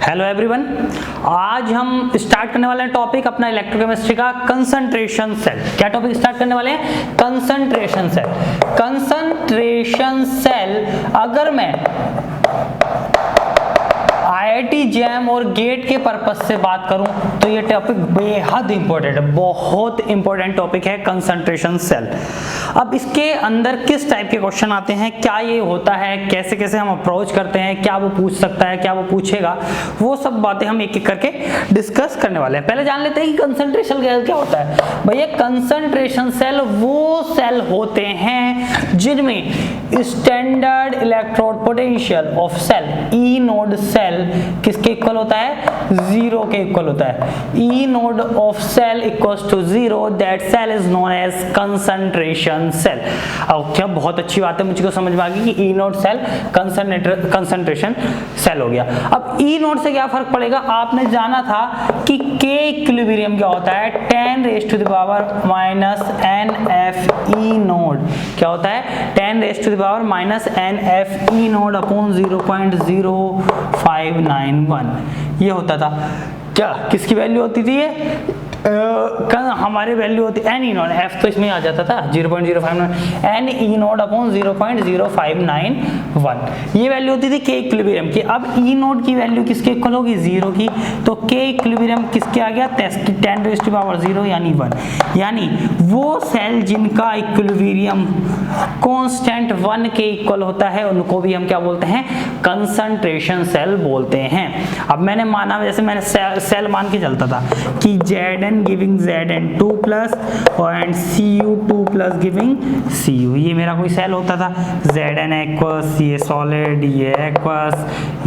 Hello everyone, आज हम start करने वाले हैं टॉपिक अपना इलेक्ट्रोकेमिस्ट्री का कंसंट्रेशन सेल। क्या टॉपिक स्टार्ट करने वाले हैं? Concentration cell. कंसंट्रेशन सेल अगर मैं आईआईटी जैम और गेट के पर्पस से बात करूं तो ये टॉपिक बेहद इंपॉर्टेंट है, बहुत इंपॉर्टेंट टॉपिक है कंसंट्रेशन सेल। अब इसके अंदर किस टाइप के क्वेश्चन आते हैं, क्या ये होता है, कैसे कैसे हम अप्रोच करते हैं, क्या वो पूछ सकता है, क्या वो पूछेगा, वो सब बातें हम एक एक करके डिस्कस करने वाले हैं। पहले जान लेते हैं कि कंसंट्रेशन सेल क्या होता है। भैया कंसंट्रेशन सेल वो सेल होते हैं जिनमें standard electrode potential of cell E naught cell किसके इक्वल होता है? जीरो के इक्वल होता है। E naught of cell equals to zero, that cell is known as concentration cell. अब क्या बहुत अच्छी बात है, मुझको समझ में आ गई कि E naught cell concentration cell हो गया। अब ई नोड से क्या फर्क पड़ेगा? आपने जाना था कि के इक्विलिब्रियम क्या होता है? 10 raised to the power minus NF E node क्या होता है? 10 raised to the power minus NF E node upon 0.0591 ये होता था। क्या किसकी वैल्यू होती थी? ये हमारे वैल्यू होती एन ई नोड, एफ तो इसमें आ जाता था 0.059, एन ई नोड अपॉन 0.0591 ये वैल्यू होती थी के इक्विलिब्रियम की। अब ई नोड की वैल्यू किसके इक्वल होगी? जीरो की। तो के इक्विलिब्रियम किसके आ गया? 10 raised to power 0 यानी 1। यानी वो सेल जिनका इक्विलिब्रियम कांस्टेंट 1 के इक्वल होता है उनको भी हम क्या बोलते हैं? कंसंट्रेशन सेल बोलते हैं। अब मैंने माना, जैसे मैंने सेल मान के चलता था कि Zn गिविंग Zn2 प्लस और Cu2 प्लस गिविंग Cu, ये मेरा कोई सेल होता था। Zn एक्वस, ये सॉलिड, ये एक्वस,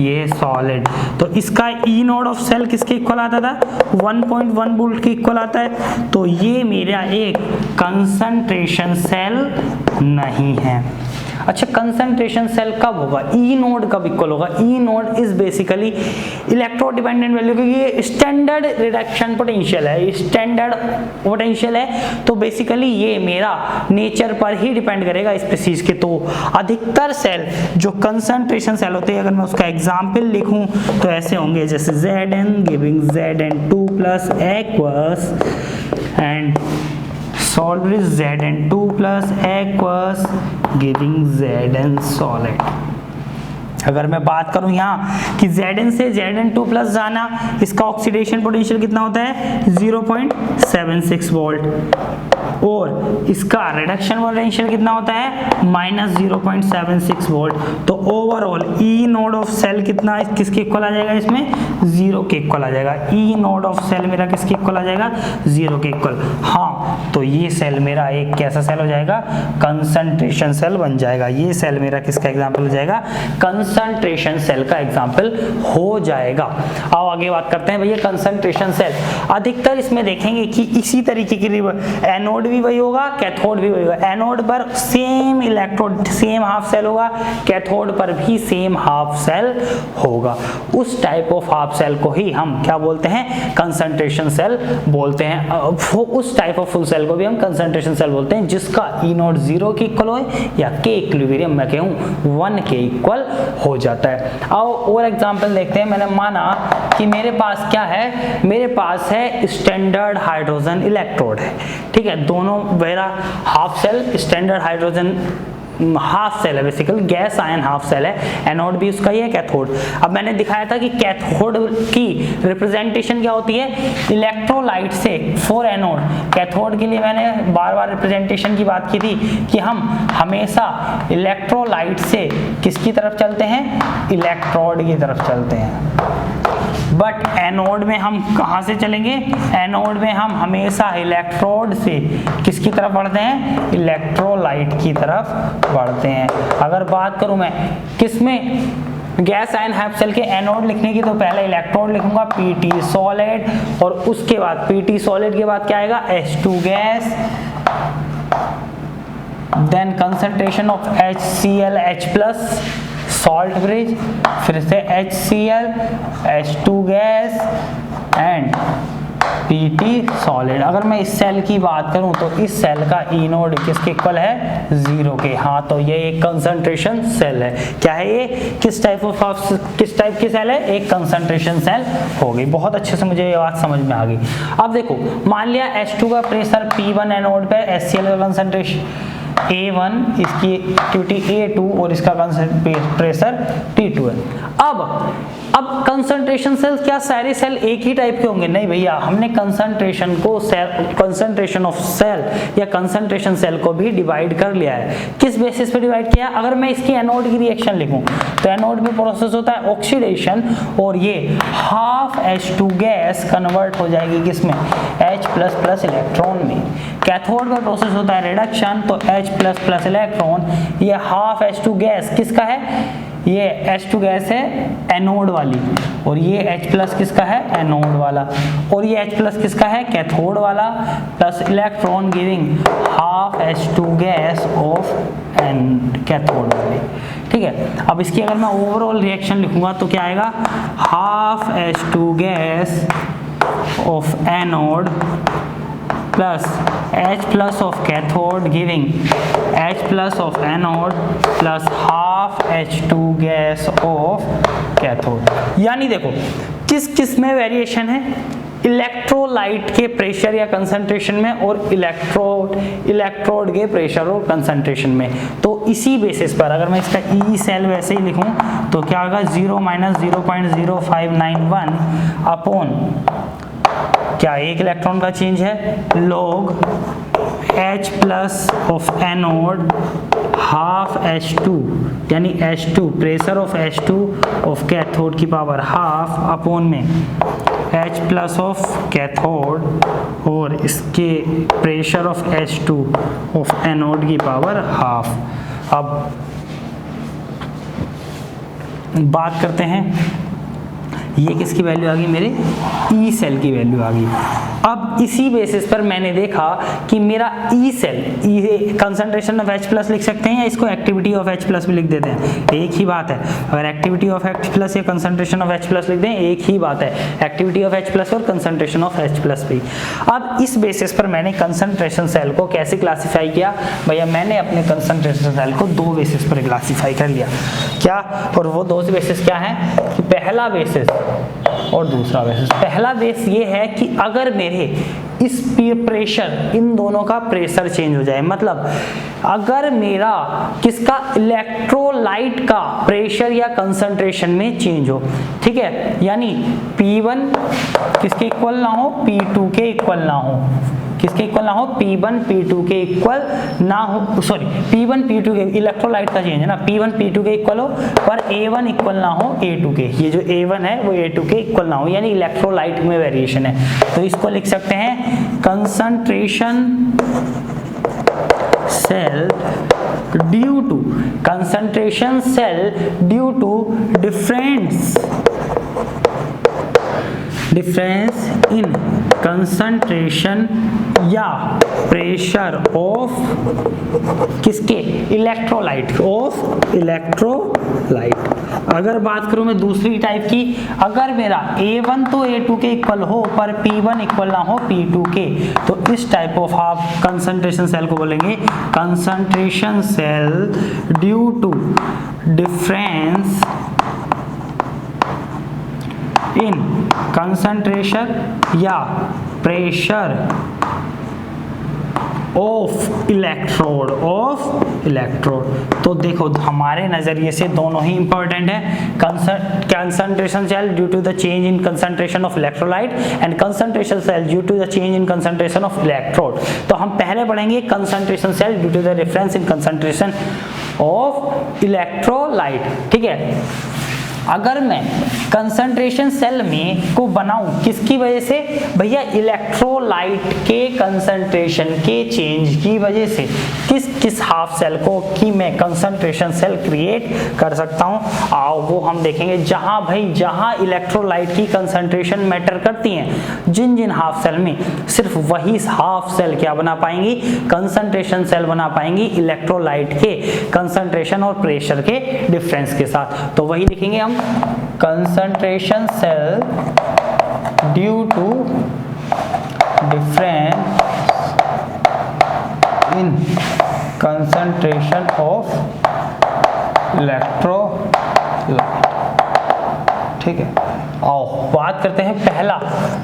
ये सॉलिड। तो इसका ई नोड ऑफ सेल किसके इक्वल आता था? 1.1 वोल्ट के इक्वल आता है। तो ये मेरा एक कंसंट्रेशन सेल नहीं है। अच्छा, कंसंट्रेशन सेल कब होगा? ई नोड कब इक्वल होगा? ई node is basically electro dependent value, क्योंकि ये स्टैंडर्ड रिडक्शन पोटेंशियल है, स्टैंडर्ड पोटेंशियल है। तो बेसिकली ये मेरा नेचर पर ही डिपेंड करेगा, स्पीसीज के। तो अधिकतर सेल जो कंसंट्रेशन सेल होते हैं, अगर मैं उसका एग्जाम्पल लिखूं तो ऐसे होंगे, जैसे Zn giving Zn2 plus aqueous and solid is Zn2 plus aqueous giving Zn solid। अगर मैं बात करूं यहाँ कि Zn से Zn2 प्लस जाना, इसका ऑक्सीडेशन पोटेंशियल कितना होता है? 0.76 वोल्ट, और इसका रिडक्शन पोटेंशियल कितना होता है? -0.76 वोल्ट। तो overall E naught of cell कितना किसके इक्वल आ जाएगा? इसमें 0 के इक्वल आ जाएगा। ई नोड ऑफ सेल मेरा किसके इक्वल आ जाएगा? 0 के इक्वल। हाँ, तो ये सेल मेरा एक कैसा सेल हो जाएगा? कंसंट्रेशन सेल बन जाएगा। ये सेल मेरा किसका एग्जाम्पल हो जाएगा? कंसंट्रेशन सेल का एग्जाम्पल हो जाएगा। आओ आगे बात करते हैं भैया कंसंट्रेशन सेल। अधिकतर इसमें देखेंगे कि इसी तरीके की एनोड भी वही होगा, कैथोड भी वही होगा। एनोड पर same electrode, same half cell होगा, कैथोड पर भी सेम हाफ सेल होगा। उस टाइप ऑफ हाफ सेल को ही हम क्या बोलते हैं? कंसंट्रेशन सेल बोलते हैं। उस टाइप ऑफ फुल सेल को भी हम कंसंट्रेशन सेल बोलते हैं जिसका ई नोड 0 के इक्वल हो या के इक्विलिब्रियम मैं कहूं 1 के इक्वल हो जाता है। आओ और एग्जांपल देखते हैं। मैंने माना कि मेरे पास क्या है? मेरे पास है स्टैंडर्ड हाइड्रोजन इलेक्ट्रोड है, ठीक है। दोनों मेरा half cell standard hydrogen half cell है, basically gas ion half cell है। एनोड भी उसका ही है, कैथोड। अब मैंने दिखाया था कि कैथोड की रिप्रेजेंटेशन क्या होती है? इलेक्ट्रोलाइट से फॉर एनोड। कैथोड के लिए मैंने बार बार रिप्रेजेंटेशन की बात की थी कि हम हमेशा इलेक्ट्रोलाइट से किसकी तरफ चलते हैं? इलेक्ट्रोड की तरफ चलते हैं। बट एनोड में हम कहाँ से चलेंगे? एनोड में हम हमेशा इलेक्ट्रोड से किसकी तरफ बढ़ते हैं? इलेक्ट्रोलाइट की तरफ बढ़ते हैं। अगर बात करूं मैं किसमें गैस आयन हाफ सेल के एनोड लिखने की, तो पहले इलेक्ट्रोड लिखूंगा Pt सॉलिड, और उसके बाद Pt सॉलिड के बाद क्या आएगा? H2 gas, then concentration of HCl H+ salt bridge, फिर से HCl H2 gas and Pt solid. अगर मैं इस सेल की बात करूं तो इस सेल का ई नोड किसके इक्वल है, 0 के। हाँ, तो ये एक कंसंट्रेशन सेल है। क्या है ये, किस टाइप की सेल है, एक कंसंट्रेशन सेल हो गई। बहुत अच्छे से मुझे ये बात समझ में आ गई। अब देखो, मान लिया H2 का प्रेशर P1 एनोड पे, HCl का कंसंट्रेशन A1, इसकी एक्टिविटी A2 और इसका प्रेशर T2 है। अब कंसंट्रेशन सेल, क्या सारे सेल एक ही टाइप के होंगे? नहीं भैया, हमने कंसंट्रेशन को कंसंट्रेशन ऑफ सेल या कंसंट्रेशन सेल को भी डिवाइड कर लिया है। किस बेसिस पे डिवाइड किया? अगर मैं इसकी एनोड की रिएक्शन लिखूं तो एनोड में प्रोसेस होता है ऑक्सीडेशन, और ये हाफ H2 गैस कन्वर्ट हो जाएगी किसमें, H++ इलेक्ट्रॉन में। कैथोड में प्रोसेस होता है रिडक्शन, तो H++ इलेक्ट्रॉन, ये हाफ H2 गैस किसका है, ये H2 गैस है एनोड वाली, और ये H+ किसका है, एनोड वाला, और ये H+ किसका है, कैथोड वाला, plus electron giving half H2 gas of an cathode वाली। ठीक है, अब इसकी अगर मैं ओवरऑल रिएक्शन लिखूंगा तो क्या आएगा, half H2 gas of anode plus H+ of cathode giving H+ of anode plus half H2 gas of cathode. यानी देखो किस में वेरिएशन है, इलेक्ट्रोलाइट के प्रेशर या कंसंट्रेशन में, और इलेक्ट्रोड के प्रेशर और कंसंट्रेशन में। तो इसी बेसिस पर अगर मैं इसका ई सेल वैसे ही लिखूं तो क्या होगा, 0 - 0.0591 अपॉन क्या, एक इलेक्ट्रॉन का चेंज है, log H+ of anode half H2, यानी H2 pressure of H2 of cathode की पावर हाफ अपॉन में H+ ऑफ कैथोड और इसके pressure of H2 of anode की पावर हाफ। अब बात करते हैं, ये किसकी वैल्यू आ गई, मेरे ई सेल की वैल्यू आ गई। अब इसी बेसिस पर मैंने देखा कि मेरा E cell, concentration of H+ लिख सकते हैं या इसको एक्टिविटी ऑफ H+ भी लिख देते हैं, एक ही बात है। अगर एक्टिविटी ऑफ H+ या कंसंट्रेशन ऑफ H+ लिख दें, एक ही बात है, एक्टिविटी ऑफ H+ और कंसंट्रेशन ऑफ H+ भी। अब इस बेसिस पर मैंने कंसंट्रेशन सेल को कैसे क्लासीफाई किया, भैया मैंने अपने कंसंट्रेशन सेल को दो बेसिस पर क्लासीफाई कर लिया। क्या, और वो दो बेसिस क्या है कि पहला बेसिस और दूसरा बेसिस। पहला बेस ये है कि अगर मेरे इस प्रेशर, इन दोनों का प्रेशर चेंज हो जाए, मतलब अगर मेरा किसका, इलेक्ट्रोलाइट का प्रेशर या कंसंट्रेशन में चेंज हो, ठीक है, यानी P1 किसके इक्वल ना हो, P2 के इक्वल ना हो, किसके इक्वल ना हो, P1 P2 के इक्वल ना हो, सॉरी P1 P2 के, इलेक्ट्रोलाइट का चेंज है ना, P1 P2 के इक्वल हो, पर A1 इक्वल ना हो A2 के, ये जो A1 है वो A2 के इक्वल ना हो, यानी इलेक्ट्रोलाइट में वेरिएशन है। तो इसको लिख सकते हैं concentration cell due to, concentration cell due to difference in concentration या प्रेशर ऑफ किसके, इलेक्ट्रोलाइट, ऑफ इलेक्ट्रोलाइट। अगर बात करूं मैं दूसरी टाइप की, अगर मेरा A1 तो A2 के इक्वल हो पर P1 इक्वल ना हो P2 के, तो इस टाइप ऑफ आप कंसंट्रेशन सेल को बोलेंगे concentration cell due to difference in concentration या प्रेशर ऑफ इलेक्ट्रोड। तो देखो हमारे नजरिए से दोनों ही इंपॉर्टेंट है, concentration cell due to the change in concentration of electrolyte and concentration cell due to the change in concentration of electrode. तो हम पहले पढ़ेंगे concentration cell due to the difference in concentration of electrolyte. ठीक है, अगर मैं concentration cell में को बनाऊं किसकी वजह से, भैया इलेक्ट्रोलाइट के कंसंट्रेशन के चेंज की वजह से किस हाफ सेल को कि मैं कंसंट्रेशन सेल क्रिएट कर सकता हूं, आओ वो हम देखेंगे। जहां इलेक्ट्रोलाइट की कंसंट्रेशन मैटर करती है, जिन हाफ सेल में सिर्फ वही हाफ सेल क्या बना पाएंगी, कंसंट्रेशन सेल बना पाएंगी इलेक्ट्रोलाइट के कंसंट्रेशन और प्रेशर के डिफरेंस के साथ। तो वही लिखेंगे हम, concentration cell due to difference in concentration of electrolyte. ठीक है, आओ बात करते हैं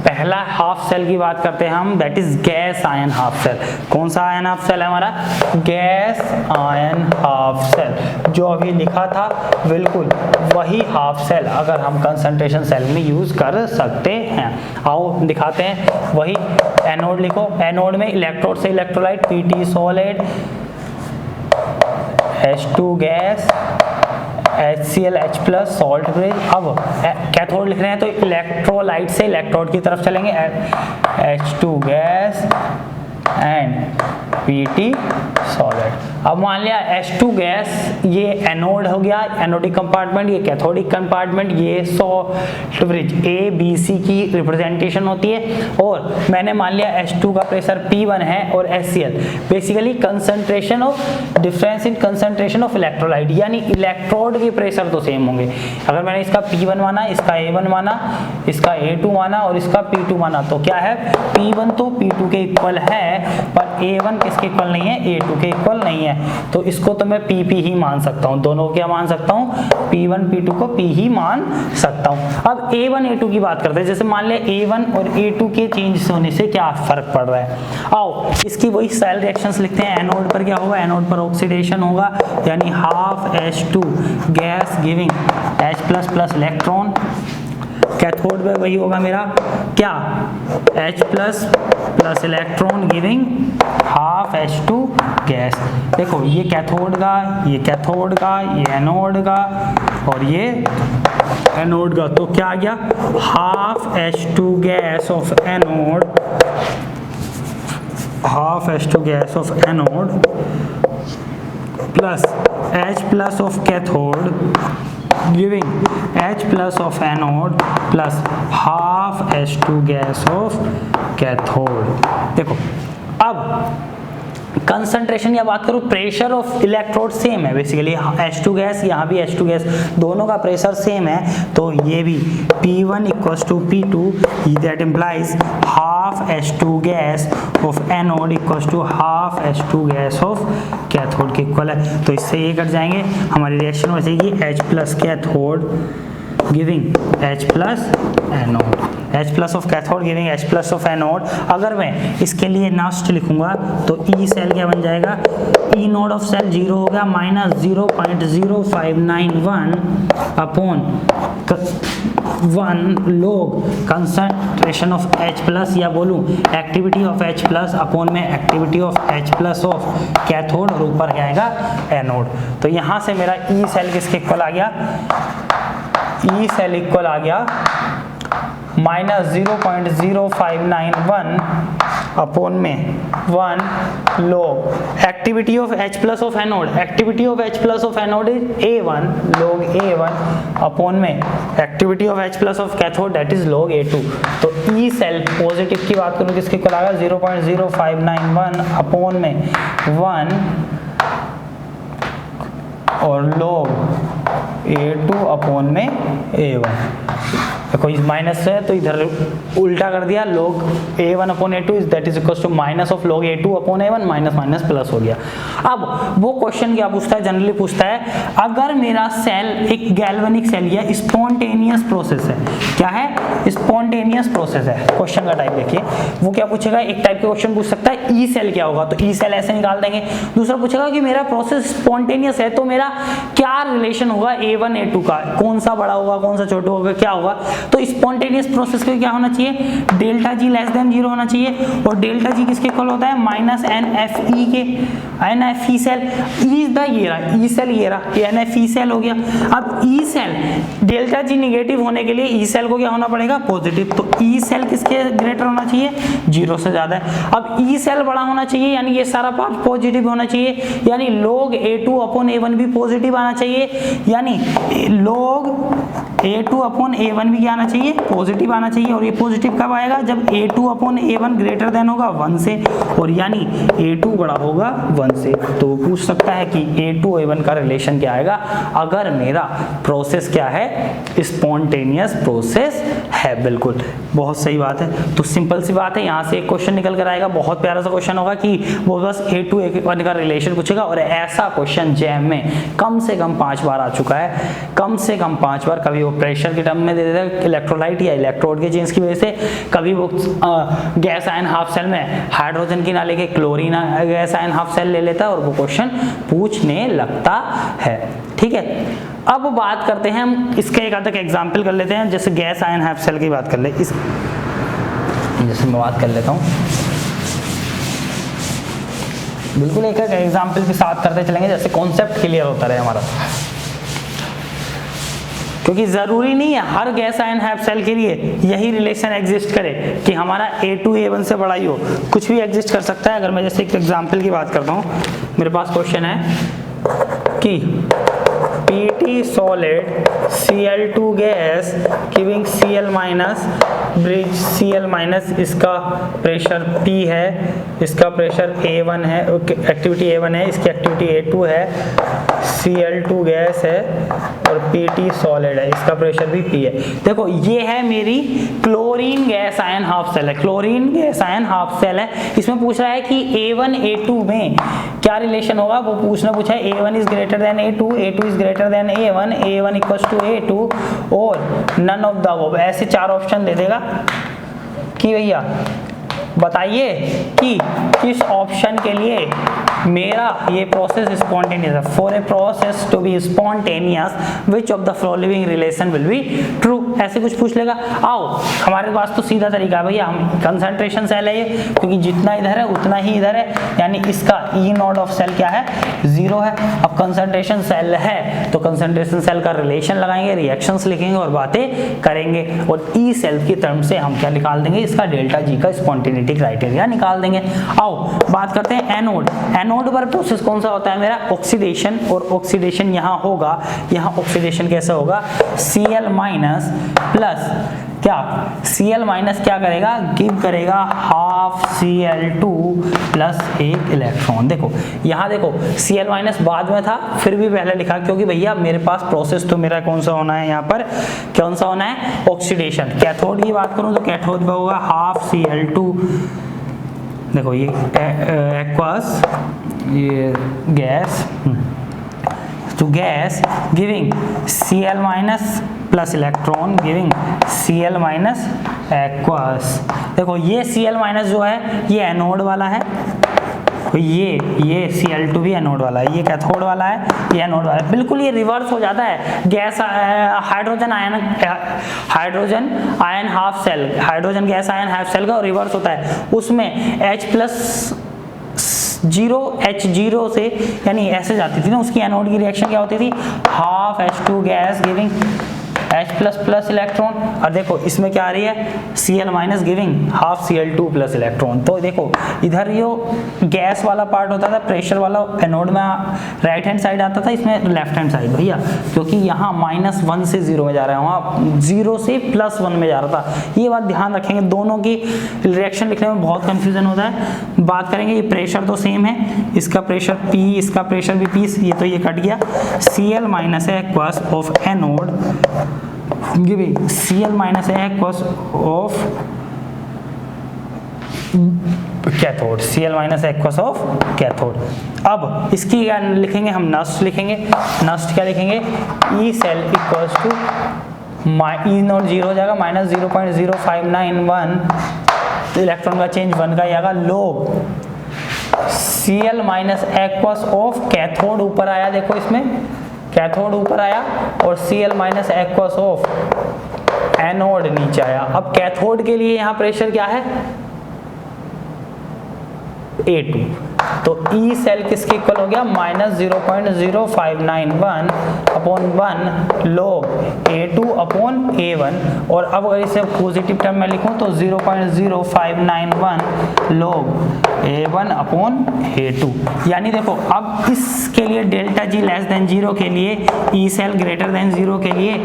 पहला हाफ सेल की बात करते हैं हम, that is gas ion half cell. कौन सा आयन हाफ सेल है हमारा? Gas ion half cell. जो अभी लिखा था बिल्कुल वही हाफ सेल अगर हम कंसंट्रेशन सेल में यूज कर सकते हैं। आओ दिखाते हैं वही। एनोड लिखो, एनोड में इलेक्ट्रोड से electrolyte Pt solid, H2 gas, HCl H plus salt bridge. अब कैथोड लिख रहे हैं तो इलेक्ट्रोलाइट से इलेक्ट्रोड की तरफ चलेंगे, H2 gas and Pt solid. अब मान लिया H2 गैस ये एनोड हो गया, एनोडिक कंपार्टमेंट, ये कैथोडिक कंपार्टमेंट, ये salt bridge. A B C की रिप्रेजेंटेशन होती है और मैंने मान लिया H2 का प्रेशर P1 है और HCl। Basically concentration of difference in concentration of electrolyte, यानी इलेक्ट्रोड के प्रेशर तो सेम होंगे। अगर मैंने इसका P1 माना, इसका A1 माना, इसका A2 माना और इसका P2 माना तो क्या है? P1 तो P2 के इक्वल है पर A1 किसके इक्वल नहीं है? A2 के इक्वल नहीं है। तो इसको तो मैं PP ही मान सकता हूँ, दोनों को क्या मान सकता हूँ? P1 P2 को P ही मान सकता हूँ। अब A1 A2 की बात करते हैं। जैसे मान लिया A1 और A2 के चेंज होने से क्या फर्क पड़ रहा है। आओ इसकी वही सेल रिएक्शंस लिखते हैं। एनोड पर क्या होगा? एनोड पर ऑक्सीडेशन होगा, यानी half H2 gas giving H++ electron. Cathode पे वही होगा मेरा क्या? H++ electron giving half H2 gas. देखो ये कैथोड का, ये कैथोड का, ये एनोड का और ये एनोड का, तो क्या आ गया? Half H2 gas of anode, half H2 gas of anode plus H+ of cathode giving H+ of anode plus half H2 gas of cathode. देखो अब कंसंट्रेशन या बात करूं प्रेशर ऑफ इलेक्ट्रोड सेम है। बेसिकली H2 गैस, यहाँ भी H2 gas, दोनों का प्रेशर सेम है तो ये भी P1 equals to P2, that implies half H2 gas of anode equals to half H2 gas of cathode के इक्वल है। तो इससे ये कट जाएंगे, हमारी रिएक्शन हो जाएगी H+ cathode giving H+ anode, H+ of cathode giving H+ of anode. अगर मैं इसके लिए नास्ट लिखूंगा तो E सेल क्या बन जाएगा? E नोड ऑफ सेल 0 हो गया -0.0591 upon 1 log concentration of H+ या बोलूं एक्टिविटी ऑफ H+ अपॉन में activity of H+ of cathode और ऊपर क्या आएगा? एनोड। तो यहां से मेरा E सेल किसके इक्वल आ गया? E सेल इक्वल आ गया -0.0591 अपॉन में 1 log activity of H+ of anode, activity of H+ of anode is A1 log A1 upon में activity of H+ of cathode that is log A2। तो E cell positive की बात करूं किसके equal आएगा? 0.0591 अपॉन में 1 और log A2 अपॉन में A1। देखो इस माइनस है तो इधर उल्टा कर दिया, log A1 upon A2 that is equal to minus of log A2 upon A1, minus minus plus हो गया। अब वो क्वेश्चन क्या पूछता है? जनरली पूछता है अगर मेरा सेल एक गैल्वेनिक सेल या स्पॉन्टेनियस प्रोसेस है, क्या है? स्पॉन्टेनियस प्रोसेस है। क्वेश्चन का टाइप देखिए, वो क्या पूछेगा? एक टाइप के क्वेश्चन पूछ सकता है ई सेल क्या होगा, तो ई सेल ऐसे निकाल देंगे। दूसरा पूछेगा कि मेरा प्रोसेस स्पॉन्टेनियस है तो मेरा क्या रिलेशन होगा A1 A2 का, कौन सा बड़ा होगा कौन सा छोटा होगा, क्या होगा? तो स्पॉन्टेनियस प्रोसेस के क्या होना चाहिए? डेल्टा जी लेस देन 0 होना चाहिए और डेल्टा जी किसके इक्वल होता है? -NFE के। NFE सेल ई द ये रहा, ई सेल ये रहा, ये NFE सेल हो गया। अब E cell delta G negative होने के लिए ई सेल को क्या होना पड़ेगा? पॉजिटिव। तो ई सेल किसके ग्रेटर होना चाहिए? 0 से ज्यादा है। अब ई सेल बड़ा होना चाहिए यानी ये सारा पार्ट पॉजिटिव होना चाहिए, यानी log A2 अपॉन A1 भी पॉजिटिव आना चाहिए, यानी log A2 अपॉन A1 भी क्या आना चाहिए, पॉजिटिव आना चाहिए। और ये पॉजिटिव कब आएगा, जब A2 upon A1 greater than होगा 1 से, और यानी A2 बड़ा होगा 1 से। तो वो पूछ सकता है कि A2 A1 का रिलेशन क्या आएगा अगर मेरा प्रोसेस क्या है, स्पॉन्टेनियस प्रोसेस है। बिल्कुल बहुत सही बात है। तो सिंपल सी बात है, यहाँ से एक क्वेश्चन निकल कर आएगा, बहुत प्यारा सा क्वेश्चन होगा कि वो बस A2 A1 का रिलेशन पूछेगा। और ऐसा क्वेश्चन जैम में कम से कम 5 बार आ चुका है, कम से कम 5 बार। कभी वो प्रेशर के टर्म में दे देता है इलेक्ट्रोलाइट या इलेक्ट्रोड के चेंज की वजह से, कभी वो गैस आयन हाफ सेल में हाइड्रोजन की ना लेके chlorine gas ion half cell ले लेता है और वो क्वेश्चन पूछने लगता है। ठीक है, अब बात करते हैं हम इसके एक आधा एग्जाम्पल कर लेते हैं। जैसे गैस आयन हाफ सेल की बात कर ले, इस जैसे मैं बात कर लेता हूँ, बिल्कुल एक एक एग्जाम्पल के साथ करते चलेंगे, जैसे कॉन्सेप्ट क्लियर होता रहे हमारा। क्योंकि जरूरी नहीं है हर गैस आयन हाफ सेल के लिए यही रिलेशन एग्जिस्ट करे कि हमारा A2 A1 से बड़ा ही हो, कुछ भी एग्जिस्ट कर सकता है। अगर मैं जैसे एक एग्जाम्पल की बात करता हूँ, मेरे पास क्वेश्चन है कि PT solid Cl2 gas giving Cl minus bridge Cl minus, इसका प्रेशर P है, इसका प्रेशर A1 है, एक्टिविटी A1 है, इसकी एक्टिविटी A2 है, Cl2 गैस है और PT सॉलिड है, इसका प्रेशर भी P है। देखो ये है मेरी chlorine gas ion half cell है, chlorine gas ion half cell है। इसमें पूछ रहा है कि A1 A2 में क्या रिलेशन होगा, वो पूछा है A1 is greater than A2, A2 is greater than A1, A1 equals to A2 और नन ऑफ द अबव। ऐसे 4 ऑप्शन दे देगा कि भैया बताइए कि किस ऑप्शन के लिए मेरा ये प्रोसेस स्पॉन्टेनियस है। For a process to be spontaneous which of the following relation will be true, ऐसे कुछ पूछ लेगा। आओ हमारे पास तो सीधा तरीका है भैया, हम कंसंट्रेशन सेल है ये, क्योंकि जितना इधर है उतना ही इधर है, यानी इसका ई नॉट ऑफ सेल क्या है, 0 है। अब कंसंट्रेशन सेल है तो कंसंट्रेशन सेल का रिलेशन लगाएंगे, रिएक्शंस लिखेंगे और बातें करेंगे, और ई सेल की टर्म से हम क्या निकाल देंगे, इसका डेल्टा जी का स्पॉन्टेनिटी क्राइटेरिया निकाल देंगे। आओ बात करते हैं एनोड। एनोड पर प्रोसेस कौन सा होता है मेरा, ऑक्सीडेशन, और ऑक्सीडेशन यहाँ होगा, यहाँ ऑक्सीडेशन कैसे होगा, Cl माइनस प्लस क्या, Cl माइनस क्या करेगा, गिव करेगा हाफ Cl2 प्लस एक इलेक्ट्रॉन। देखो यहाँ देखो Cl माइनस बाद में था, फिर भी पहले लिखा क्योंकि भैया मेरे पास प्रोसेस तो मेरा कौन सा होना है, यहाँ पर कौन सा होना है, ऑक्सीडेशन। कैथोड की बात करूँ तो कैथोड पे होगा हाफ Cl2, देखो ये एक्वास, ये gas to gas giving Cl minus plus electron giving Cl minus aqueous. देखो ये Cl माइनस जो है ये एनोड वाला है, ये Cl2 भी एनोड वाला है, ये कैथोड वाला है, ये एनोड वाला है। बिल्कुल ये रिवर्स हो जाता है, gas hydrogen ion half cell, hydrogen gas ion half cell का रिवर्स होता है, उसमें H0 से यानी ऐसे जाती थी ना, उसकी एनोड की रिएक्शन क्या होती थी, half H2 gas giving H plus electron, और देखो इसमें क्या आ रही है, Cl minus giving half Cl2 plus electron. तो देखो इधर जो गैस वाला पार्ट होता था, प्रेशर वाला एनोड में राइट हैंड साइड आता था, इसमें लेफ्ट हैंड साइड भैया, क्योंकि यहाँ -1 से 0 में जा रहा है, वहाँ 0 से +1 में जा रहा था। ये बात ध्यान रखेंगे, दोनों की रिएक्शन लिखने में बहुत कंफ्यूजन होता है। बात करेंगे, ये प्रेशर तो सेम है, इसका प्रेशर P, इसका प्रेशर भी P, ये तो ये कट गया। Cl minus aqueous of anode giving Cl minus aqueous of cathode, Cl minus aqueous of cathode. अब इसकी क्या लिखेंगे हम, नष्ट लिखेंगे। नष्ट क्या लिखेंगे, E cell equals to E naught 0 हो जाएगा, -0.0591, तो इलेक्ट्रॉन का चेंज 1 का आएगा, लोग Cl minus aqueous of cathode ऊपर आया, देखो इसमें कैथोड ऊपर आया, और Cl minus aqueous of anode नीचे आया। अब कैथोड के लिए यहाँ प्रेशर क्या है, A2, तो ई सेल किसके इक्वल हो गया -0.0591 upon 1 log A2 upon A1, और अब अगर इसे पॉजिटिव टर्म में लिखूं तो 0.0591 log A1 अपॉन A2। यानी देखो अब इसके लिए डेल्टा G लेस देन 0 के लिए, ई सेल ग्रेटर देन 0 के लिए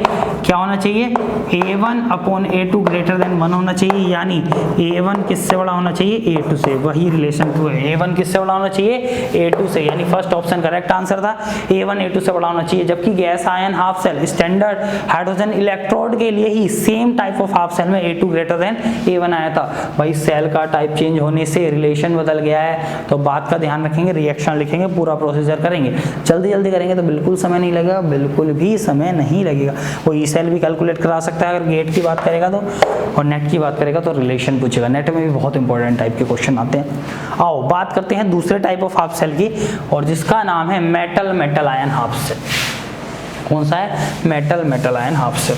क्या होना चाहिए, A1 upon A2 greater than 1 होना चाहिए, यानी A1 किससे बड़ा होना चाहिए, A2 से। वही रिलेशन टू है, A1 किससे बड़ा होना चाहिए, A2 से, यानी फर्स्ट ऑप्शन करेक्ट आंसर था, A1 A2 से बड़ा होना चाहिए। जबकि gas ion half cell standard hydrogen electrode के लिए ही same type of half cell में A2 ग्रेटर देन A1 आया था। भाई सेल का टाइप चेंज होने से रिलेशन बदल गया है, तो बात का ध्यान रखेंगे, रिएक्शन लिखेंगे, पूरा प्रोसीजर करेंगे। जल्दी जल्दी करेंगे तो बिल्कुल समय नहीं लगेगा, बिल्कुल भी समय नहीं लगेगा। वो ई सेल भी कैलकुलेट करा सकता है अगर गेट की बात करेगा तो, और नेट की बात करेगा तो रिलेशन पूछेगा। नेट में भी बहुत इंपॉर्टेंट टाइप के क्वेश्चन आते हैं। आओ बात करते हैं दूसरे टाइप ऑफ हाफ सेल की, और जिसका नाम है metal metal ion half cell. कौन सा है, metal metal ion half cell.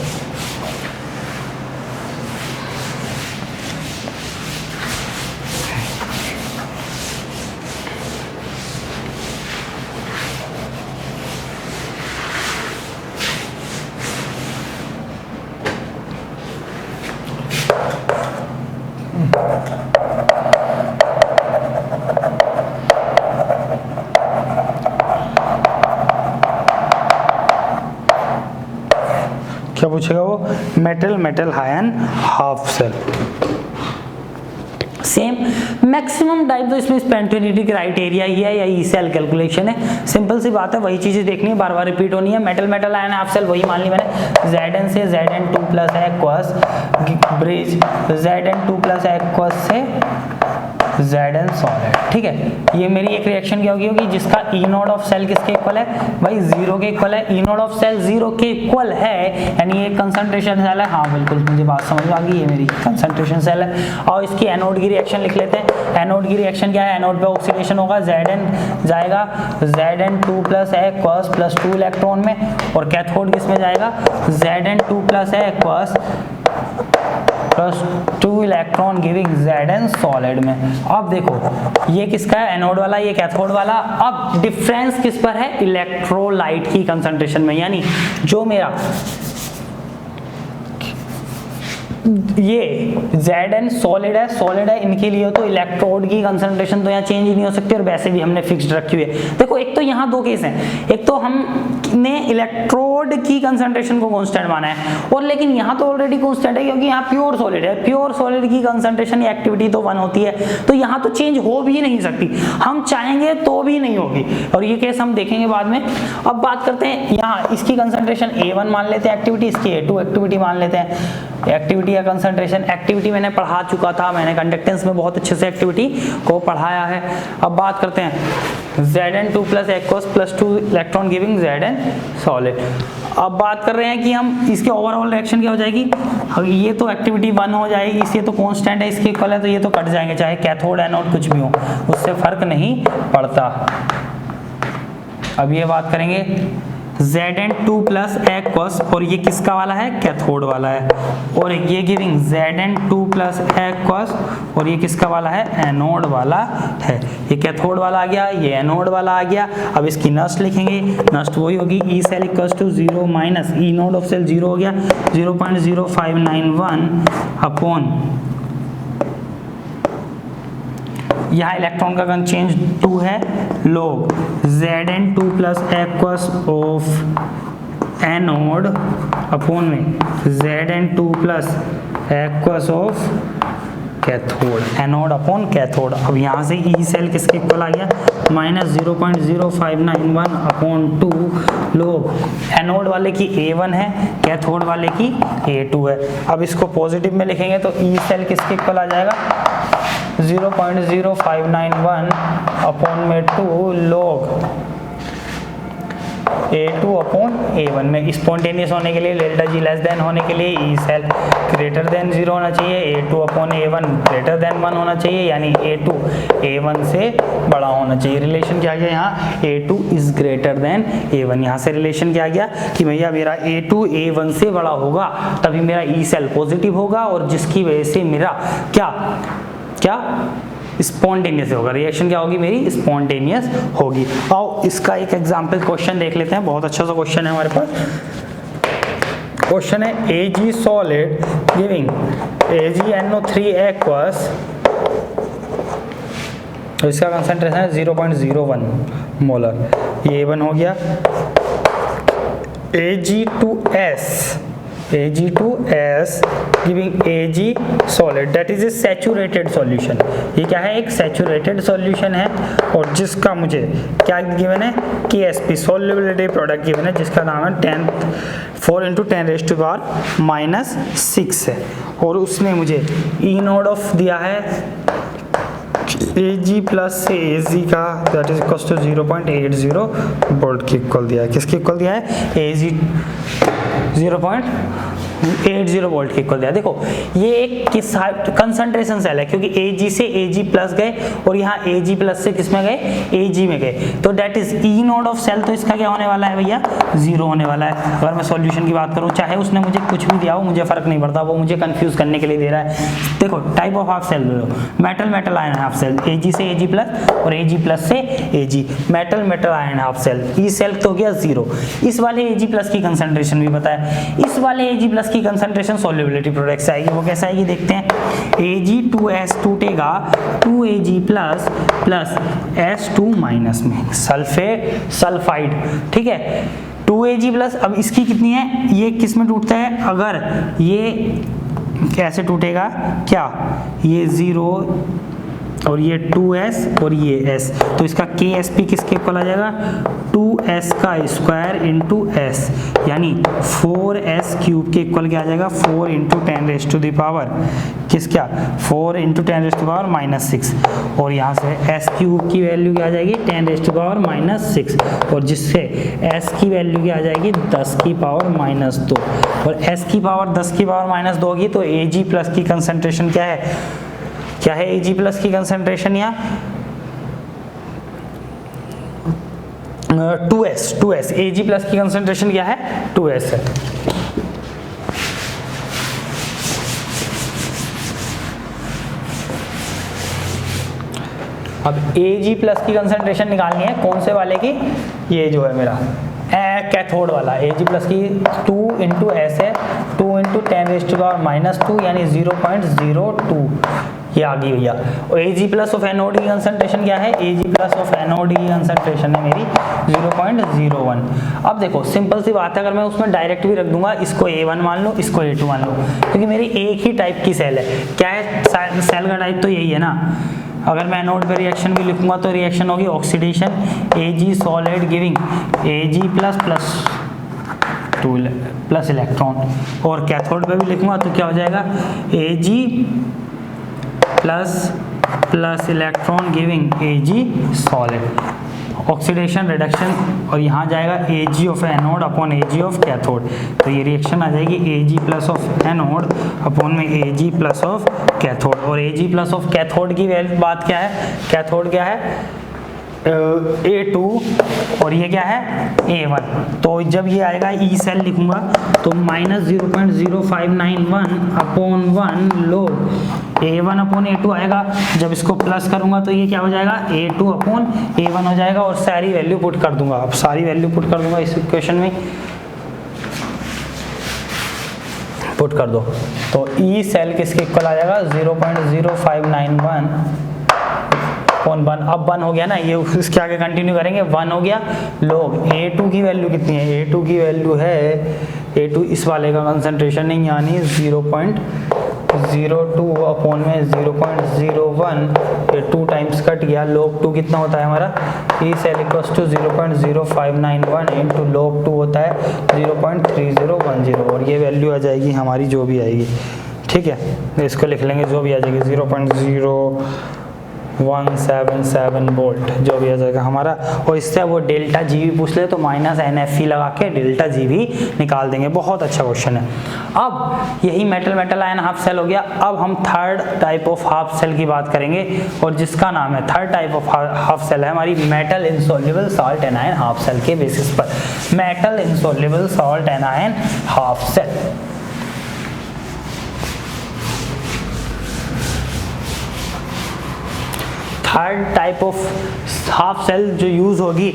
क्या पूछेगा वो, metal metal ion half cell. Same maximum type तो इसमें स्पॉन्टेनिटी क्राइटेरिया ही है या ई सेल कैलकुलेशन है। सिंपल सी बात है, वही चीजें देखनी है, बार बार रिपीट होनी है। Metal metal ion half cell वही मान ली मैंने, Zn से Zn2 plus aqueous bridge, Zn2 plus aqueous से Zn सॉलिड। ठीक है, ये मेरी एक रिएक्शन क्या होगी जिसका ई नोड ऑफ सेल किसके इक्वल है, भाई 0 के इक्वल है। ई नोड ऑफ सेल 0 के इक्वल है, यानी ये कंसंट्रेशन सेल है। हाँ बिल्कुल, मुझे बात समझ में आ गई, ये मेरी कंसंट्रेशन सेल है। और इसकी एनोड की रिएक्शन लिख लेते हैं। एनोड की रिएक्शन क्या है, एनोड पे ऑक्सीडेशन होगा, Zn जाएगा Zn2 plus aqueous plus 2 electron में, और कैथोड किस में जाएगा, Zn2 plus aqueous plus 2 electron giving Zn solid में। अब देखो ये किसका है, एनोड वाला, ये कैथोड वाला। अब डिफरेंस किस पर है, इलेक्ट्रोलाइट की कंसंट्रेशन में, यानी जो मेरा ये Zn सॉलिड है, इनके लिए तो इलेक्ट्रोड की कंसंट्रेशन तो यहाँ चेंज ही नहीं हो सकती, और वैसे भी हमने फिक्स्ड रखी हुई है। देखो एक तो यहाँ दो केस हैं, एक तो हमने इलेक्ट्रोड की कंसंट्रेशन को कांस्टेंट माना है, और लेकिन यहाँ तो ऑलरेडी कांस्टेंट है क्योंकि यहाँ प्योर सॉलिड है। प्योर सॉलिड की कंसंट्रेशन या एक्टिविटी तो 1 होती है, तो यहाँ तो चेंज हो भी नहीं सकती, हम चाहेंगे तो भी नहीं होगी, और ये केस हम देखेंगे बाद में। अब बात करते हैं यहाँ इसकी कंसंट्रेशन A1 मान लेते हैं एक्टिविटी, इसकी A2 एक्टिविटी मान लेते हैं। एक्टिविटी या कंसंट्रेशन, एक्टिविटी मैंने पढ़ा चुका था, मैंने कंडक्टेंस में बहुत अच्छे से एक्टिविटी को पढ़ाया है। अब बात करते हैं Zn2 plus aqueous plus 2 electron giving Zn solid. अब बात कर रहे हैं कि हम इसके ओवरऑल रिएक्शन क्या हो जाएगी, ये तो एक्टिविटी 1 हो जाएगी, इससे तो कांस्टेंट है, इसके इक्वल है, तो ये तो कट जाएंगे, चाहे कैथोड एनोड कुछ भी हो, उससे फर्क नहीं पड़ता। अब ये बात करेंगे Zn2 प्लस एक्वस, और ये किसका वाला है, कैथोड वाला है, और ये गिविंग Zn2 प्लस एक्वस, और ये किसका वाला है, एनोड वाला है। ये कैथोड वाला आ गया, ये एनोड वाला आ गया। अब इसकी नस्ट लिखेंगे, नस्ट वही होगी, E cell equals to 0 minus E naught of cell 0 हो गया 0.0591 अपॉन, यहाँ इलेक्ट्रॉन का गन चेंज 2 है, log Zn2 plus aqueous of anode upon में Zn2 plus aqueous of cathode, anode upon cathode. अब यहाँ से ई सेल किसके इक्वल आ गया, माइनस 0.0591 अपॉन 2 log एनोड वाले की A1 है, कैथोड वाले की A2 है। अब इसको पॉजिटिव में लिखेंगे तो ई सेल किसके इक्वल आ जाएगा, 0.0591 अपॉन में 2 log A2 अपॉन A1 में। स्पॉन्टेनियस होने के लिए, डेल्टा G लेस देन होने के लिए ई सेल ग्रेटर देन 0 होना चाहिए, A2 upon A1 greater than 1 होना चाहिए, यानी A2 A1 से बड़ा होना चाहिए। रिलेशन क्या आ गया यहाँ, A2 is greater than A1। यहाँ से रिलेशन क्या आ गया कि भैया मेरा A2 A1 से बड़ा होगा तभी मेरा ई सेल पॉजिटिव होगा, और जिसकी वजह से मेरा क्या क्या स्पॉन्टेनियस होगा, रिएक्शन क्या होगी मेरी, स्पॉन्टेनियस होगी। आओ इसका एक एग्जाम्पल क्वेश्चन देख लेते हैं, बहुत अच्छा सा क्वेश्चन है हमारे पास। क्वेश्चन है Ag solid giving AgNO3 aqueous, तो इसका कंसंट्रेशन है 0.01 मोलर, ये A1 हो गया। Ag2S giving Ag solid that is a saturated solution, ये क्या है, एक सैचुरेटेड सॉल्यूशन है, और जिसका मुझे क्या गिवन है, KSP सॉल्युबिलिटी प्रोडक्ट गिवन है, जिसका नाम है 4 × 10⁻⁻6 है, और उसने मुझे E नोड ऑफ दिया है Ag प्लस से Ag का that is equal to 0.80 volt के इक्वल दिया है। किसके इक्वल दिया है, Ag 0.80 वोल्ट के इक्वल दिया। देखो ये एक किस कंसंट्रेशन सेल है, क्योंकि Ag से Ag प्लस गए और यहाँ Ag प्लस से किस में गए, Ag में गए, तो that is E naught of cell, तो इसका क्या होने वाला है भैया, 0 होने वाला है। अगर मैं सॉल्यूशन की बात करूँ, चाहे उसने मुझे कुछ भी दिया हो, मुझे फर्क नहीं पड़ता, वो मुझे कंफ्यूज करने के लिए दे रहा है। देखो type of half cell metal metal ion half cell, Ag से Ag प्लस और Ag प्लस से Ag, metal metal ion half cell, E cell तो हो गया 0। इस वाले Ag प्लस की कंसंट्रेशन भी बताया, इस वाले Ag प्लस की कंसंट्रेशन सॉल्युबिलिटी प्रोडक्ट से आएगी, वो कैसे आएगी देखते हैं। Ag2S टूटेगा 2Ag plus plus S2 minus में सल्फेट सल्फाइड, ठीक है, 2Ag प्लस। अब इसकी कितनी है, ये किस में टूटता है, अगर ये कैसे टूटेगा, क्या ये 0 और ये 2S और ये S, तो इसका KSP किसके इक्वल आ जाएगा, 2S का स्क्वायर इंटू S, यानी 4S क्यूब के इक्वल क्या आ जाएगा, 4 × 10⁻⁻, किस क्या 4 × 10⁻⁻6, और यहाँ से S क्यूब की वैल्यू क्या आ जाएगी, 10⁻⁻6, और जिससे S की वैल्यू क्या आ जाएगी, 10⁻⁻2, और S की पावर 10⁻⁻2 होगी, तो Ag प्लस की कंसंट्रेशन क्या है, क्या है Ag प्लस की कंसंट्रेशन, या 2S Ag प्लस की कंसंट्रेशन क्या है, 2S है। अब Ag प्लस की कंसंट्रेशन निकालनी है, कौन से वाले की, ये जो है मेरा कैथोड वाला, Ag प्लस की 2 × S है, 2 × 10⁻⁻2 यानी 0.02, ये आ गई भैया। और Ag प्लस ऑफ एनोड की कंसंट्रेशन क्या है, Ag प्लस ऑफ एनोड की कंसंट्रेशन है मेरी 0.01। अब देखो सिंपल सी बात है, अगर मैं उसमें डायरेक्ट भी रख दूंगा, इसको A1 मान लो, इसको A2 मान लो, क्योंकि मेरी एक ही टाइप की सेल है, क्या है सेल का टाइप तो यही है ना। अगर मैं एनोड पे रिएक्शन भी लिखूंगा तो रिएक्शन होगी oxidation, Ag solid giving Ag plus plus 2 plus electron, और कैथोड पे भी लिखूंगा तो क्या हो जाएगा, Ag plus plus electron giving Ag solid, oxidation reduction, और यहाँ जाएगा Ag of anode upon Ag of cathode, तो ये रिएक्शन आ जाएगी Ag plus of anode upon में Ag प्लस ऑफ कैथोड। और Ag प्लस ऑफ कैथोड की बात क्या है, कैथोड क्या है A2 और ये क्या है A1, तो जब ये आएगा E सेल लिखूंगा तो -0.0591 upon 1 log A1 upon A2 आएगा। जब इसको प्लस करूंगा तो ये क्या हो जाएगा, A2 अपॉन A1 हो जाएगा, और सारी वैल्यू पुट कर दूंगा। अब सारी वैल्यू पुट कर दूंगा इस इक्वेशन में, पुट कर दो तो E सेल किसके इक्वल आ जाएगा, 0.0591 अपॉन 1। अब 1 हो गया ना, ये इसके आगे कंटिन्यू करेंगे, 1 हो गया लोग A2 की वैल्यू कितनी है, A2 की वैल्यू है, A2 इस वाले का कंसंट्रेशन नहीं, यानी 0.02 अपॉन में 0.01, ये 2 टाइम्स कट गया, log 2 कितना होता है हमारा, E cell equals to 0.0591 into log 2 होता है 0.3010, और ये वैल्यू आ जाएगी हमारी जो भी आएगी, ठीक है, इसको लिख लेंगे, जो भी आ जाएगी 0.0177 वोल्ट जो भी आ जाएगा हमारा। और इससे वो डेल्टा जी भी पूछ ले तो -NFE लगा के डेल्टा जी भी निकाल देंगे। बहुत अच्छा क्वेश्चन है। अब यही metal metal ion half cell हो गया। अब हम third type of half cell की बात करेंगे, और जिसका नाम है, third type of half cell है हमारी metal insoluble salt anion half cell के बेसिस पर, metal insoluble salt anion half cell. Third type of half cell जो यूज होगी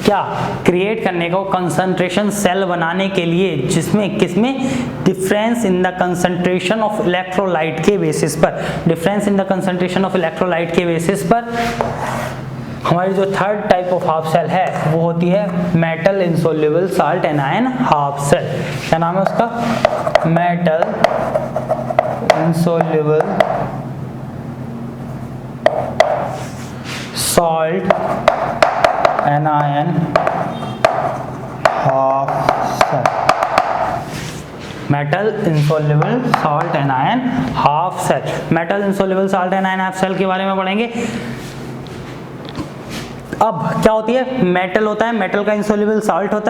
क्या क्रिएट करने को, कंसंट्रेशन सेल बनाने के लिए, जिसमें किसमें difference in the concentration of electrolyte के बेसिस पर, difference in the concentration of electrolyte के बेसिस पर हमारी जो third type of half cell है वो होती है metal insoluble salt anion half cell. क्या नाम है उसका? Metal insoluble salt anion half cell. Metal insoluble salt anion half cell. Metal insoluble salt anion half cell के बारे में पढ़ेंगे। अब क्या होती है? मेटल होता है, मेटल का इंसोल्यूबल सॉल्ट होता है।